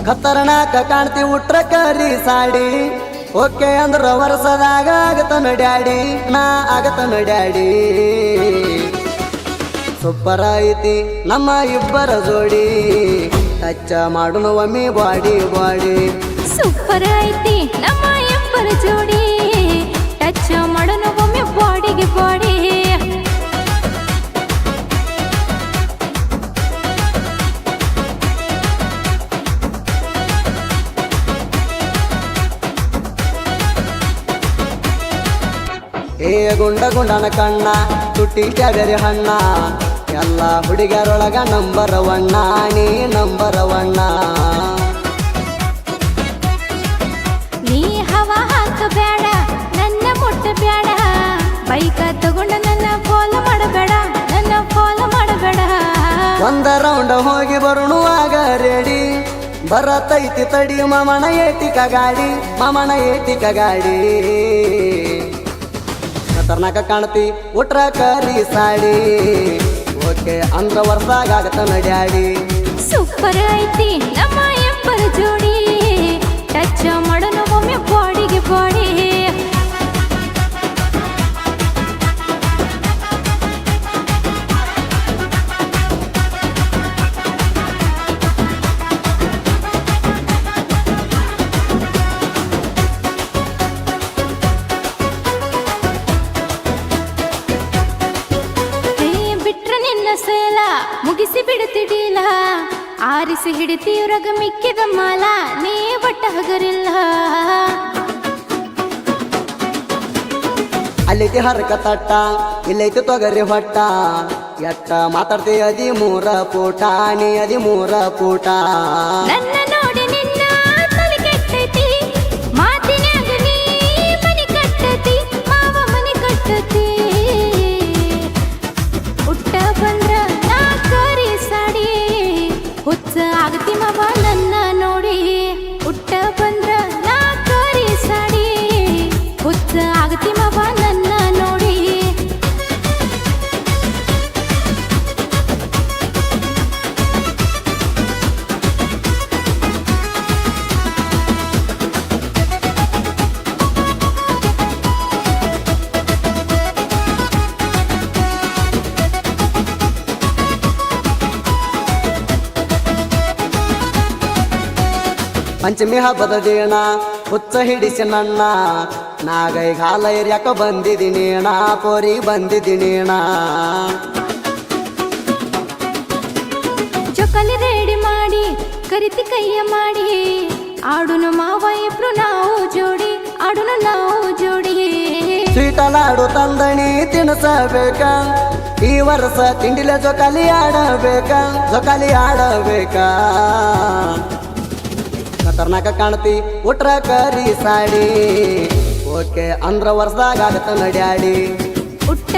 ಖತರ್ನಾಕ ಕಾಣ್ತಿ ಉಟ್ರ ಕರಿ sari okay ಅಂದ್ರ ವರ್ಷದಾಗ ಆಗತನ daddy ನಾ ಆಗತನ ಡ್ಯಾಡಿ ಸೂಪರ್ ಐತಿ ನಮ್ಮ ಇಬ್ಬರ ಜೋಡಿ ಟಚ್ ಮಾಡುನು ಒಮ್ಮೆ ಬಾಡಿ ಬಾಡಿ ಸೂಪರ್ ಐತಿ ನಮ್ಮ ಇಬ್ಬರ ಜೋಡಿ ಟಚ್ ಮಾಡೋಣ ಒಮ್ಮೆ ಬಾಡಿಗೆ ಬಾಡಿ ಏ ಗುಂಡ ಗುಂಡನ ಕಣ್ಣ ತುಟ್ಟಿ ಕ್ಯಾಬೇರಿ ಹಣ್ಣ ಎಲ್ಲ ಹುಡುಗರೊಳಗ ನಂಬರ್ ಒಣ್ಣ ನೀ ನಂಬರ್ ಒಣ್ಣ ನೀ ಹವಾ ಹಾಕಬೇಡ ನನ್ನ ಮುಟ್ಟ ಬೇಡ ಬೈಕ ತಗೊಂಡ ನನ್ನ ಫಾಲೋ ಮಾಡಬೇಡ ನನ್ನ ಫಾಲೋ ಮಾಡಬೇಡ ಒಂದ ರೌಂಡ್ ಹೋಗಿ ಬರುಣುವಾಗ ರೆಡಿ ಬರತೈತಿ ತಡಿ ಮಾಮನ ಏಟಿಕ ಗಾಡಿ ಮಾಮನ ಏಟಿಕ ಗಾಡಿ ಖತರ್ನಾಕ ಕಾಣ್ತಿ ಉಟ್ರ ಕರಿ ಸಾಡಿ ಓಕೆ ಅಂದ್ರ ವರ್ಷದಾಗ ಆಗತನ ಡ್ಯಾಡಿ ಸೂಪರ್ ಐತಿ ನಮ್ಮ ಇಬ್ಬರ ಜೋಡಿ ಟಚ್ ಮಾಡೋಣ ಒಮ್ಮೆ ಬಾಡಿಗೆ ಬಾಡಿ ಸೇಲ ಮುಗಿಸಿ ಬಿಡುತ್ತಿಡಿಲ್ಲ ಆರಿಸಿ ಹಿಡಿತೀವ್ರಾಗ ಮಿಕ್ಕಿದ ಮಾಲ ನೀ ಬಟ್ಟ ಹಗರಿಲ್ಲ ಅಲ್ಲೈತಿ ಹರಕ ತಟ್ಟ ಇಲ್ಲೈತಿ ತೊಗರಿ ಹೊಟ್ಟ ಎಟ್ಟ ಮಾತಾಡ್ತಿ ಅದಿ ಮೂರ ಪೂಟ ನೀ ಅದಿ ಮೂರ ಪೂಟ ನನ್ನ ನೋಡಿ ನಿನ್ನ ತಲೆ ಕೆಟ್ಟೈತಿ ಮಾತಿನ್ಯಾಗ ನೀ ಮನೆ ಕಟ್ಟತಿ ಮಾವ ಮನೆ ಕಟ್ಟತಿ ಉಟ್ಟ ಬಂದ್ರ ನಾ ಕರಿ ಸಾಡಿ ಹುಚ್ಚ ಆಗತಿ ಮಾವ ನನ್ನ ನೋಡಿ ಉಟ್ಟ ಬಂದ್ರ ನಾ ಕರಿ ಸಾಡಿ ಹುಚ್ಚ ಆಗತಿ ಮಾವ ನನ್ನ ನೋಡಿ ಪಂಚಮಿ ಹಬ್ಬದ ದಿನ ಹುಚ್ಚ ಹಿಡಿಸಿ ನನ್ನ ನಾಗೈ ಗಾಲ ಏರ್ಯಾಕ ಬಂದಿದ್ದೀನಿ ನಾ ಪೋರಿ ಬಂದಿದ್ದೀನಿ ನಾ ಚೊಕಲಿ ರೆಡಿ ಮಾಡಿ ಕರಿತಿ ಕೈಯ ಮಾಡಿ ಆಡುನು ಮಾವ ಇಬ್ರು ನಾವು ಜೋಡಿ ಆಡುನು ನಾವು ಜೋಡಿ ಸ್ವೀಟಲಾಡು ತಂದಣಿ ತಿನ್ಸಬೇಕ ಈ ವರ್ಷ ತಿಂಡಿಲ ಜೊಕಾಲಿ ಆಡಬೇಕ ಜೊಕಾಲಿ ಆಡಬೇಕ ಖತರ್ನಾಕ ಕಾಣ್ತಿ ಉಟ್ರ ಕರಿ ಸಾಡಿ ಓಕೆ ಅಂದ್ರ ವರ್ಷದಾಗ ಆಗತನ ಡ್ಯಾಡಿ ಉಟ್ಟ